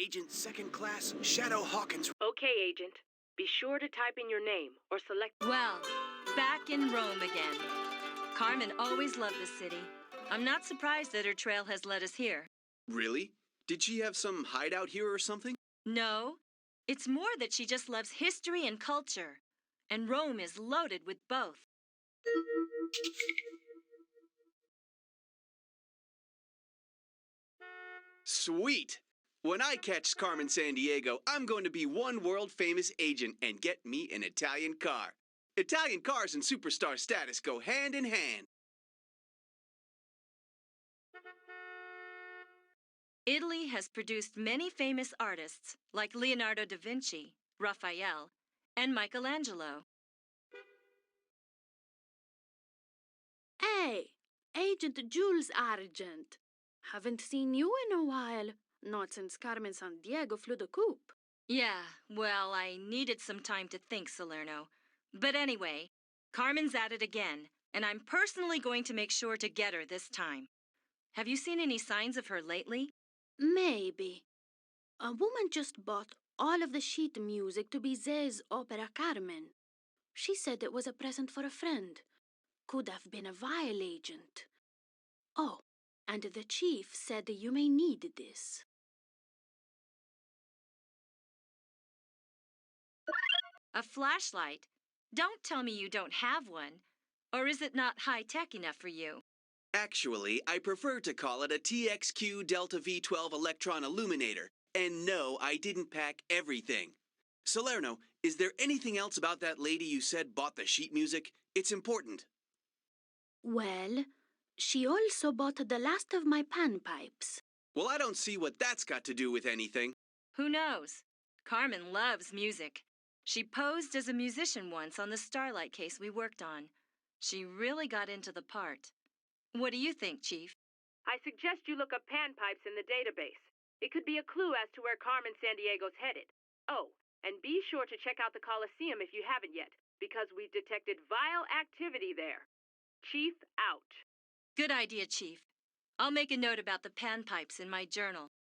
Agent Second Class Shadow Hawkins. Okay, Agent. Be sure to type in your name or select... Well, back in Rome again. Carmen always loved the city. I'm not surprised that her trail has led us here. Really? Did she have some hideout here or something? No, it's more that she just loves history and culture. And Rome is loaded with both. Sweet! When I catch Carmen Sandiego, I'm going to be one world-famous agent and get me an Italian car. Italian cars and superstar status go hand in hand. Italy has produced many famous artists like Leonardo da Vinci, Raphael, and Michelangelo. Hey, Agent Jules Argent. Haven't seen you in a while. Not since Carmen Sandiego flew the coop. Yeah, well, I needed some time to think, Salerno. But anyway, Carmen's at it again, and I'm personally going to make sure to get her this time. Have you seen any signs of her lately? Maybe. A woman just bought all of the sheet music to Bizet's opera Carmen. She said it was a present for a friend. Could have been a vial agent. Oh, and the chief said you may need this. A flashlight? Don't tell me you don't have one. Or is it not high-tech enough for you? Actually, I prefer to call it a TXQ Delta V12 Electron Illuminator. And no, I didn't pack everything. Salerno, is there anything else about that lady you said bought the sheet music? It's important. Well, she also bought the last of my panpipes. Well, I don't see what that's got to do with anything. Who knows? Carmen loves music. She posed as a musician once on the Starlight case we worked on. She really got into the part. What do you think, Chief? I suggest you look up panpipes in the database. It could be a clue as to where Carmen Sandiego's headed. Oh, and be sure to check out the Coliseum if you haven't yet, because we've detected vile activity there. Chief out. Good idea, Chief. I'll make a note about the panpipes in my journal.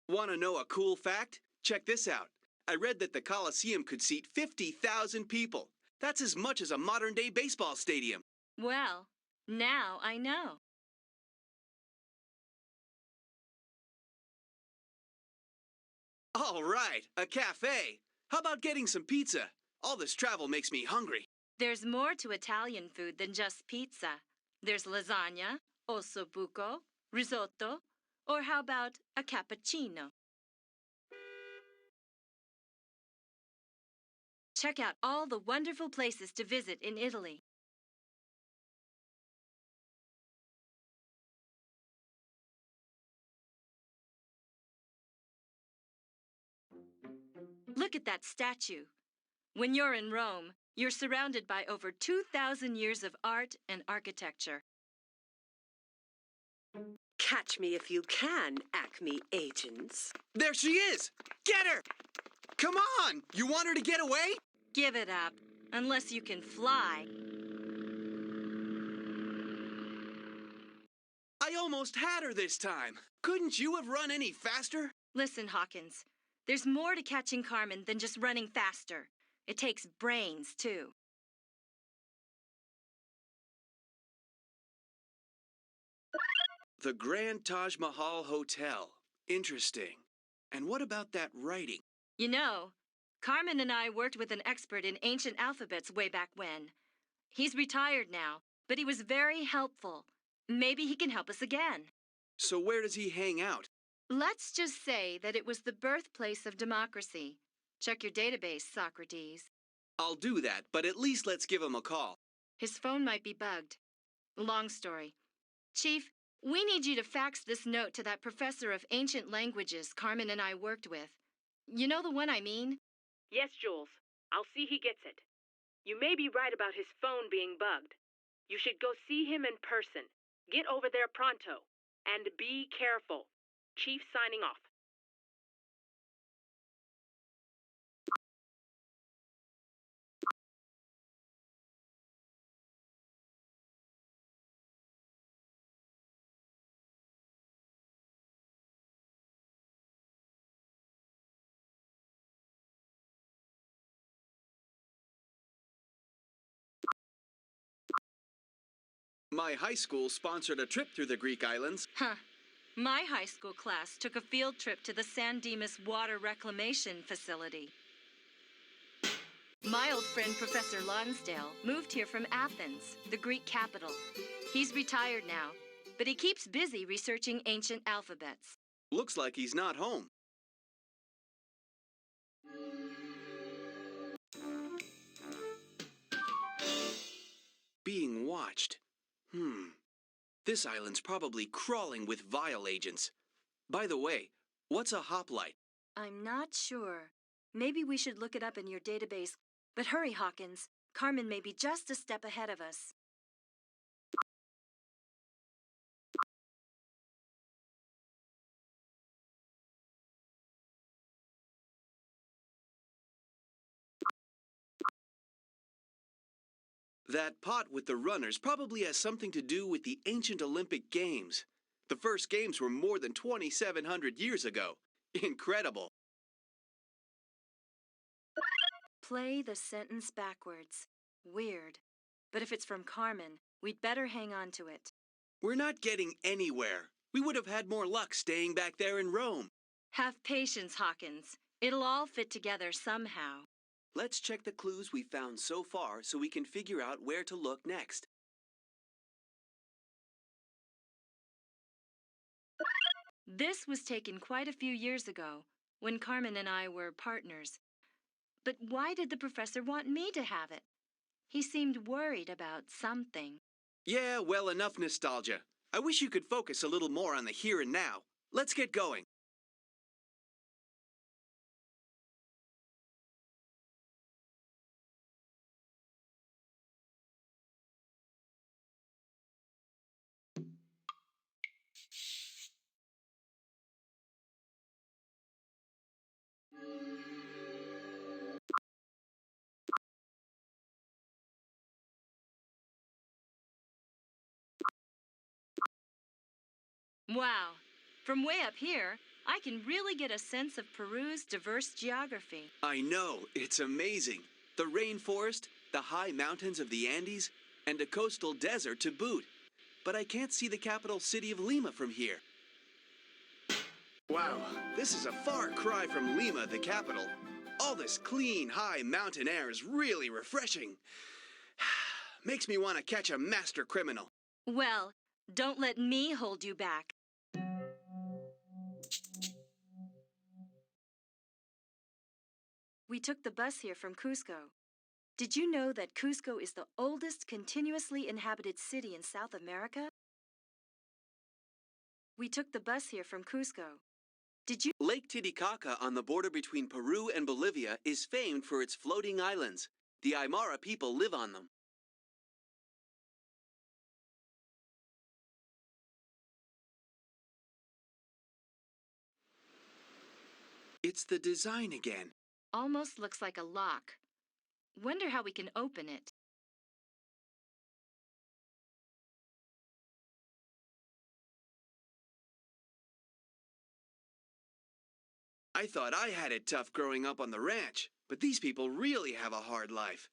Want to know a cool fact? Check this out. I read that the Coliseum could seat 50,000 people. That's as much as a modern-day baseball stadium. Well, now I know. All right, a cafe. How about getting some pizza? All this travel makes me hungry. There's more to Italian food than just pizza. There's lasagna, ossobuco, risotto, or how about a cappuccino? Check out all the wonderful places to visit in Italy. Look at that statue. When you're in Rome, you're surrounded by over 2,000 years of art and architecture. Catch me if you can, Acme agents. There she is! Get her! Come on! You want her to get away? Give it up, unless you can fly. I almost had her this time. Couldn't you have run any faster? Listen, Hawkins, there's more to catching Carmen than just running faster. It takes brains, too. The Grand Taj Mahal Hotel. Interesting. And what about that writing? You know, Carmen and I worked with an expert in ancient alphabets way back when. He's retired now, but he was very helpful. Maybe he can help us again. So where does he hang out? Let's just say that it was the birthplace of democracy. Check your database, Socrates. I'll do that, but at least let's give him a call. His phone might be bugged. Long story. Chief, we need you to fax this note to that professor of ancient languages Carmen and I worked with. You know the one I mean? Yes, Jules. I'll see he gets it. You may be right about his phone being bugged. You should go see him in person. Get over there pronto. And be careful. Chief signing off. My high school sponsored a trip through the Greek islands. Huh. My high school class took a field trip to the Sandiego water reclamation facility. My old friend Professor Lonsdale moved here from Athens, the Greek capital. He's retired now, but he keeps busy researching ancient alphabets. Looks like he's not home. Being watched. This island's probably crawling with vile agents. By the way, what's a hoplite? I'm not sure. Maybe we should look it up in your database. But hurry, Hawkins. Carmen may be just a step ahead of us. That pot with the runners probably has something to do with the ancient Olympic Games. The first games were more than 2,700 years ago. Incredible. Play the sentence backwards. Weird. But if it's from Carmen, we'd better hang on to it. We're not getting anywhere. We would have had more luck staying back there in Rome. Have patience, Hawkins. It'll all fit together somehow. Let's check the clues we found so far so we can figure out where to look next. This was taken quite a few years ago, when Carmen and I were partners. But why did the professor want me to have it? He seemed worried about something. Yeah, well, enough nostalgia. I wish you could focus a little more on the here and now. Let's get going. Wow. From way up here, I can really get a sense of Peru's diverse geography. I know, it's amazing. The rainforest, the high mountains of the Andes, and a coastal desert to boot. But I can't see the capital city of Lima from here. Wow, this is a far cry from Lima, the capital. All this clean, high mountain air is really refreshing. Makes me want to catch a master criminal. Well, don't let me hold you back. We took the bus here from Cusco. Did you know that Cusco is the oldest continuously inhabited city in South America? We took the bus here from Cusco. Did you? Lake Titicaca on the border between Peru and Bolivia is famed for its floating islands. The Aymara people live on them. It's the design again. Almost looks like a lock. Wonder how we can open it. I thought I had it tough growing up on the ranch, but these people really have a hard life.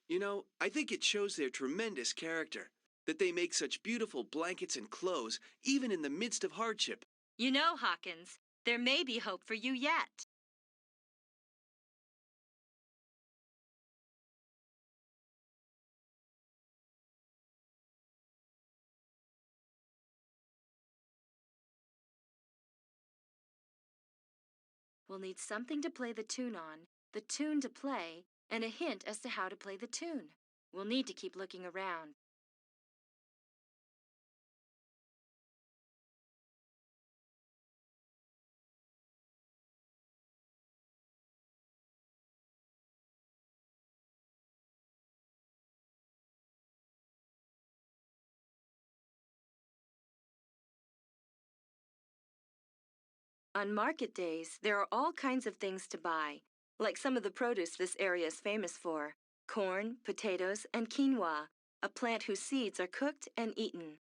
You know, I think it shows their tremendous character, that they make such beautiful blankets and clothes, even in the midst of hardship. You know, Hawkins, there may be hope for you yet. We'll need something to play the tune on, the tune to play, and a hint as to how to play the tune. We'll need to keep looking around. On market days, there are all kinds of things to buy, like some of the produce this area is famous for: corn, potatoes, and quinoa, a plant whose seeds are cooked and eaten.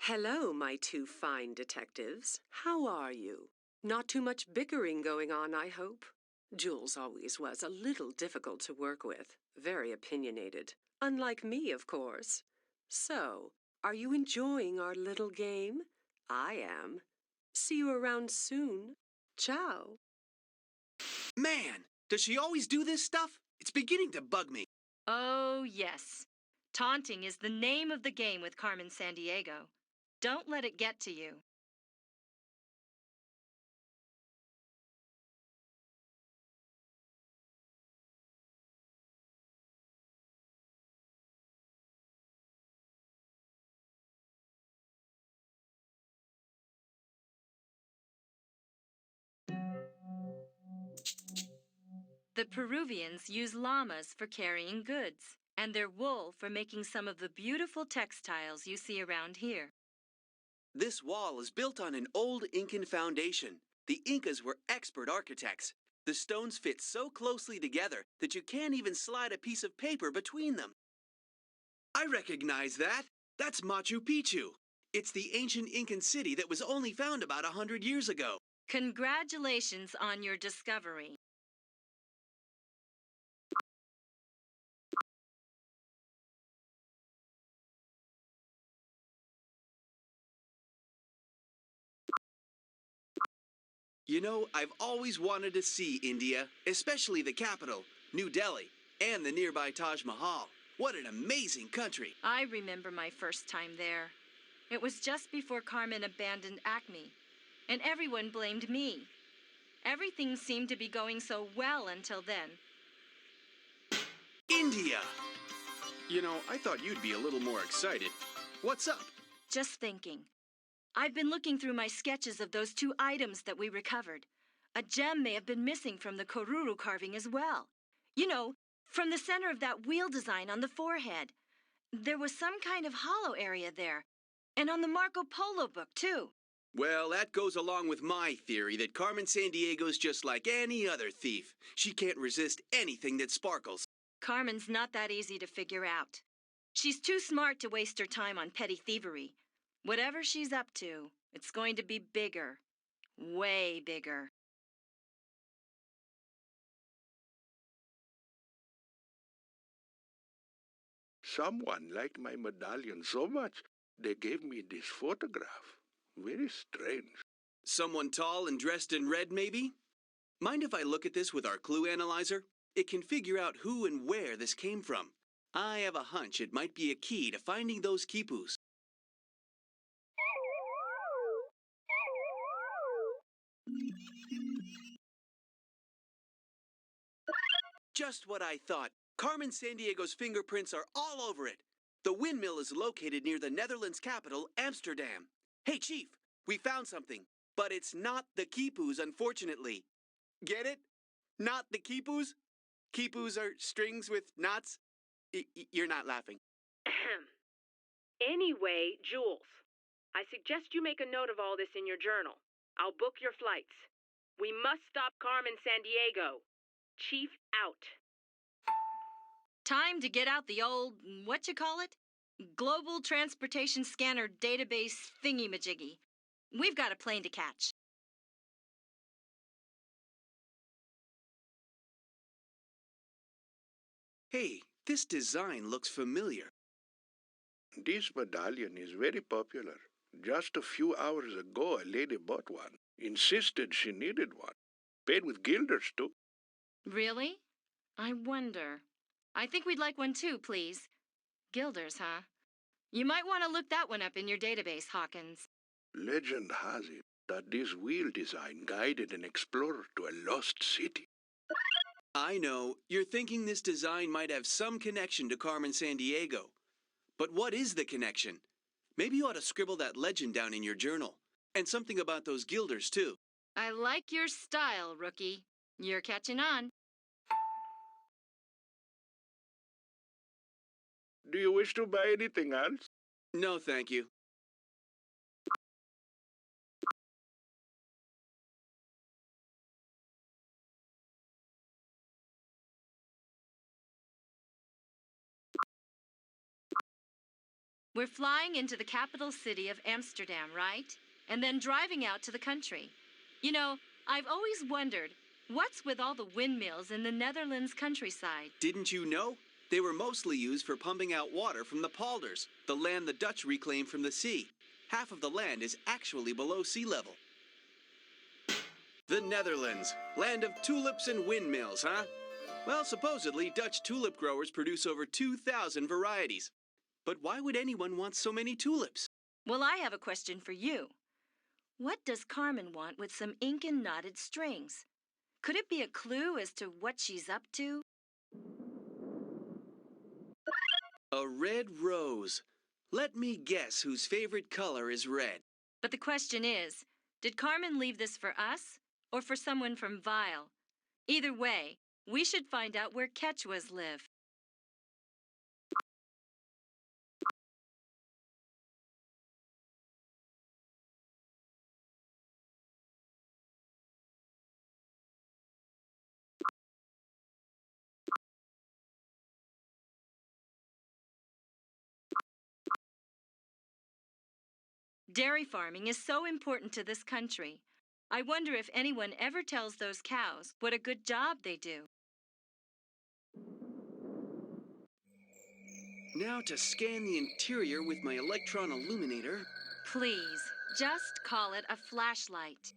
Hello, my two fine detectives. How are you? Not too much bickering going on, I hope. Jules always was a little difficult to work with, very opinionated. Unlike me, of course. So, are you enjoying our little game? I am. See you around soon. Ciao. Man, does she always do this stuff? It's beginning to bug me. Oh, yes. Taunting is the name of the game with Carmen Sandiego. Don't let it get to you. The Peruvians use llamas for carrying goods, and their wool for making some of the beautiful textiles you see around here. This wall is built on an old Incan foundation. The Incas were expert architects. The stones fit so closely together that you can't even slide a piece of paper between them. I recognize that. That's Machu Picchu. It's the ancient Incan city that was only found about 100 years ago. Congratulations on your discovery. You know, I've always wanted to see India, especially the capital, New Delhi, and the nearby Taj Mahal. What an amazing country! I remember my first time there. It was just before Carmen abandoned Acme, and everyone blamed me. Everything seemed to be going so well until then. India! You know, I thought you'd be a little more excited. What's up? Just thinking. I've been looking through my sketches of those 2 items that we recovered. A gem may have been missing from the Koruru carving as well. You know, from the center of that wheel design on the forehead. There was some kind of hollow area there. And on the Marco Polo book, too. Well, that goes along with my theory that Carmen Sandiego's just like any other thief. She can't resist anything that sparkles. Carmen's not that easy to figure out. She's too smart to waste her time on petty thievery. Whatever she's up to, it's going to be bigger. Way bigger. Someone liked my medallion so much, they gave me this photograph. Very strange. Someone tall and dressed in red, maybe? Mind if I look at this with our clue analyzer? It can figure out who and where this came from. I have a hunch it might be a key to finding those quipus. Just what I thought. Carmen Sandiego's fingerprints are all over it. The windmill is located near the Netherlands capital, Amsterdam. Hey, Chief, we found something. But it's not the quipus, unfortunately. Get it? Not the quipus? Quipus are strings with knots? You're not laughing. Anyway, Jules, I suggest you make a note of all this in your journal. I'll book your flights. We must stop Carmen Sandiego. Chief out. Time to get out the old, Global Transportation Scanner Database thingy-majiggy. We've got a plane to catch. Hey, this design looks familiar. This medallion is very popular. Just a few hours ago, a lady bought one. Insisted she needed one. Paid with guilders, too. Really? I wonder. I think we'd like one too, please. Guilders, huh? You might want to look that one up in your database, Hawkins. Legend has it that this wheel design guided an explorer to a lost city. I know, you're thinking this design might have some connection to Carmen Sandiego. But what is the connection? Maybe you ought to scribble that legend down in your journal. And something about those guilders, too. I like your style, rookie. You're catching on. Do you wish to buy anything else? No, thank you. We're flying into the capital city of Amsterdam, right? And then driving out to the country. You know, I've always wondered, What's with all the windmills in the Netherlands countryside? Didn't you know? They were mostly used for pumping out water from the polders, the land the Dutch reclaimed from the sea. Half of the land is actually below sea level. The Netherlands, land of tulips and windmills, huh? Well, supposedly, Dutch tulip growers produce over 2,000 varieties. But why would anyone want so many tulips? Well, I have a question for you. What does Carmen want with some ink and knotted strings? Could it be a clue as to what she's up to? A red rose. Let me guess whose favorite color is red. But the question is, did Carmen leave this for us or for someone from Vile? Either way, we should find out where Quechuas live. Dairy farming is so important to this country. I wonder if anyone ever tells those cows what a good job they do. Now to scan the interior with my electron illuminator. Please, just call it a flashlight.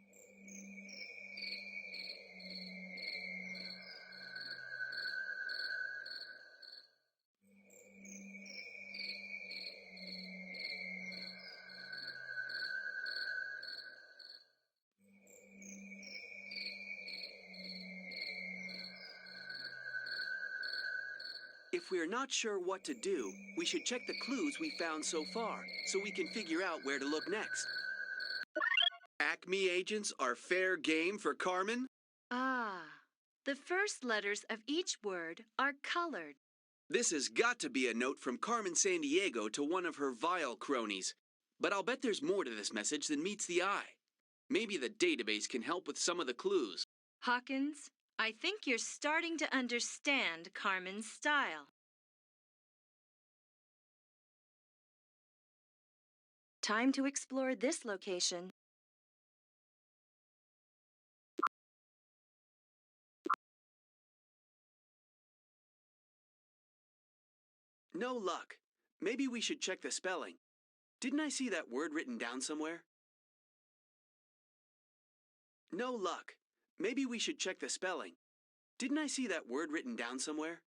If we're not sure what to do, we should check the clues we found so far, so we can figure out where to look next. Acme agents are fair game for Carmen? Ah, the first letters of each word are colored. This has got to be a note from Carmen Sandiego to one of her vile cronies. But I'll bet there's more to this message than meets the eye. Maybe the database can help with some of the clues. Hawkins, I think you're starting to understand Carmen's style. Time to explore this location. No luck. Maybe we should check the spelling. Didn't I see that word written down somewhere? No luck. Maybe we should check the spelling. Didn't I see that word written down somewhere?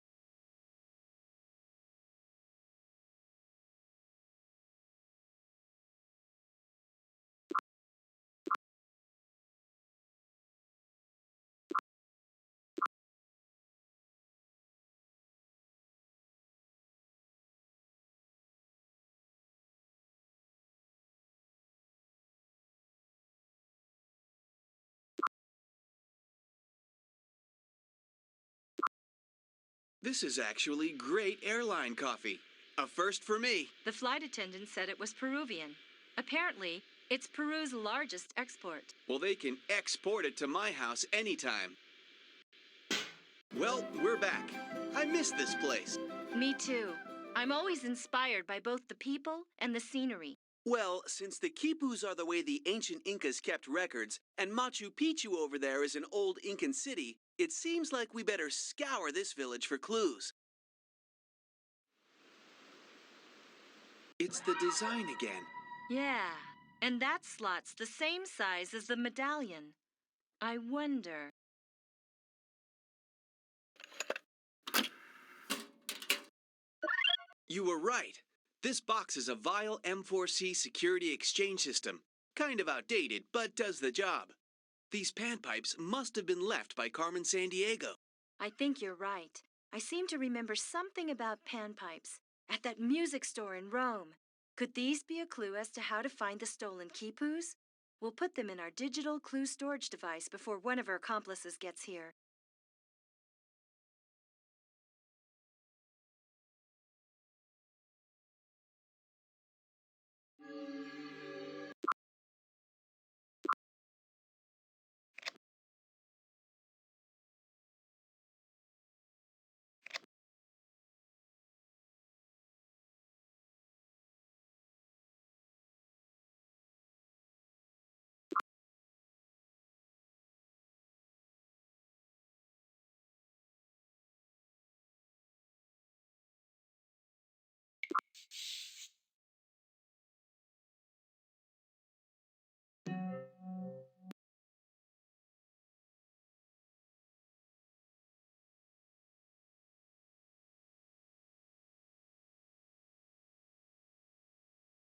This is actually great airline coffee. A first for me. The flight attendant said it was Peruvian. Apparently, it's Peru's largest export. Well, they can export it to my house anytime. Well, we're back. I miss this place. Me too. I'm always inspired by both the people and the scenery. Well, since the quipus are the way the ancient Incas kept records, and Machu Picchu over there is an old Incan city, it seems like we better scour this village for clues. It's the design again. Yeah, and that slot's the same size as the medallion. I wonder. You were right. This box is a Vile M4C security exchange system. Kind of outdated, but does the job. These panpipes must have been left by Carmen Sandiego. I think you're right. I seem to remember something about panpipes at that music store in Rome. Could these be a clue as to how to find the stolen quipus? We'll put them in our digital clue storage device before one of our accomplices gets here.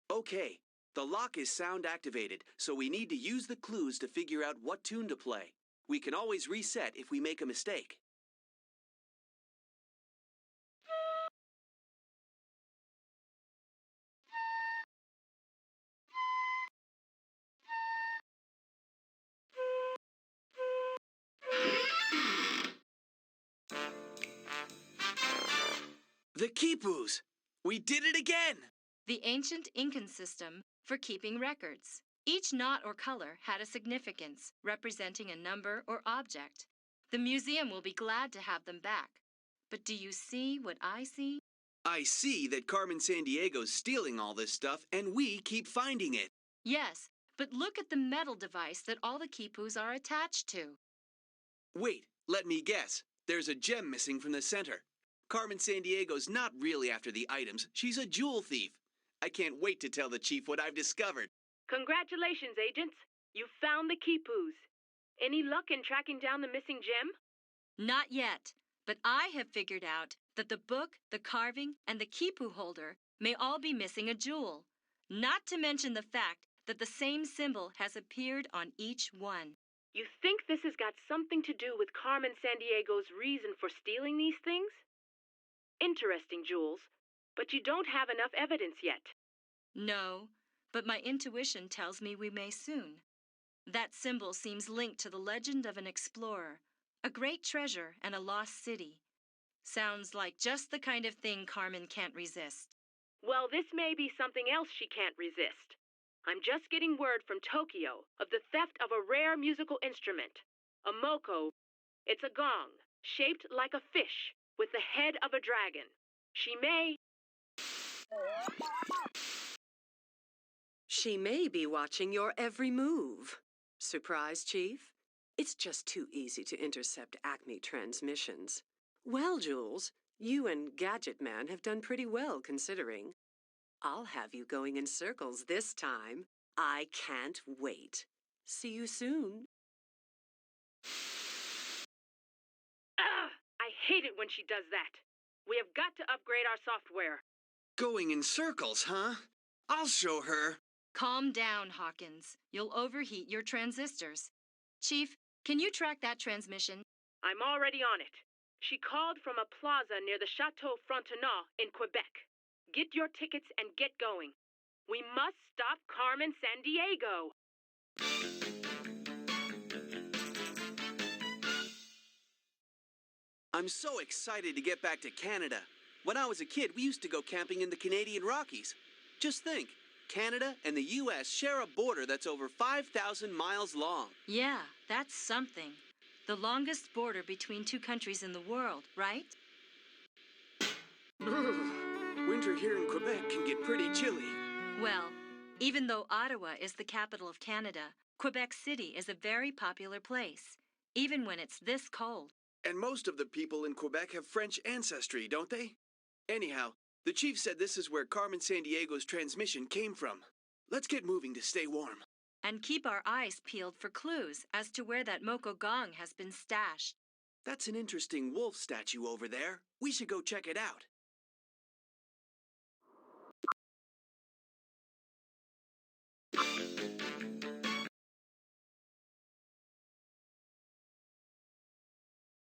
Okay, the lock is sound activated, so we need to use the clues to figure out what tune to play. We can always reset if we make a mistake. The quipus! We did it again! The ancient Incan system for keeping records. Each knot or color had a significance, representing a number or object. The museum will be glad to have them back. But do you see what I see? I see that Carmen Sandiego's stealing all this stuff, and we keep finding it. Yes, but look at the metal device that all the quipus are attached to. Wait, let me guess. There's a gem missing from the center. Carmen Sandiego's not really after the items. She's a jewel thief. I can't wait to tell the chief what I've discovered. Congratulations, agents. You found the quipus. Any luck in tracking down the missing gem? Not yet, but I have figured out that the book, the carving, and the quipu holder may all be missing a jewel. Not to mention the fact that the same symbol has appeared on each one. You think this has got something to do with Carmen Sandiego's reason for stealing these things? Interesting, Jules, but you don't have enough evidence yet. No, but my intuition tells me we may soon. That symbol seems linked to the legend of an explorer, a great treasure, and a lost city. Sounds like just the kind of thing Carmen can't resist. Well, this may be something else she can't resist. I'm just getting word from Tokyo of the theft of a rare musical instrument, a moko. It's a gong, shaped like a fish, with the head of a dragon. She may be watching your every move. Surprise, Chief? It's just too easy to intercept Acme transmissions. Well, Jules, you and Gadget Man have done pretty well considering. I'll have you going in circles this time. I can't wait. See you soon. Ugh! I hate it when she does that. We have got to upgrade our software. Going in circles, huh? I'll show her. Calm down, Hawkins. You'll overheat your transistors. Chief, can you track that transmission? I'm already on it. She called from a plaza near the Chateau Frontenac in Quebec. Get your tickets and get going. We must stop Carmen Sandiego. I'm so excited to get back to Canada. When I was a kid, we used to go camping in the Canadian Rockies. Just think, Canada and the U.S. share a border that's over 5,000 miles long. Yeah, that's something. The longest border between two countries in the world, right? Winter here in Quebec can get pretty chilly. Well, even though Ottawa is the capital of Canada, Quebec City is a very popular place, even when it's this cold. And most of the people in Quebec have French ancestry, don't they? Anyhow, the chief said this is where Carmen Sandiego's transmission came from. Let's get moving to stay warm. And keep our eyes peeled for clues as to where that Moko gong has been stashed. That's an interesting wolf statue over there. We should go check it out.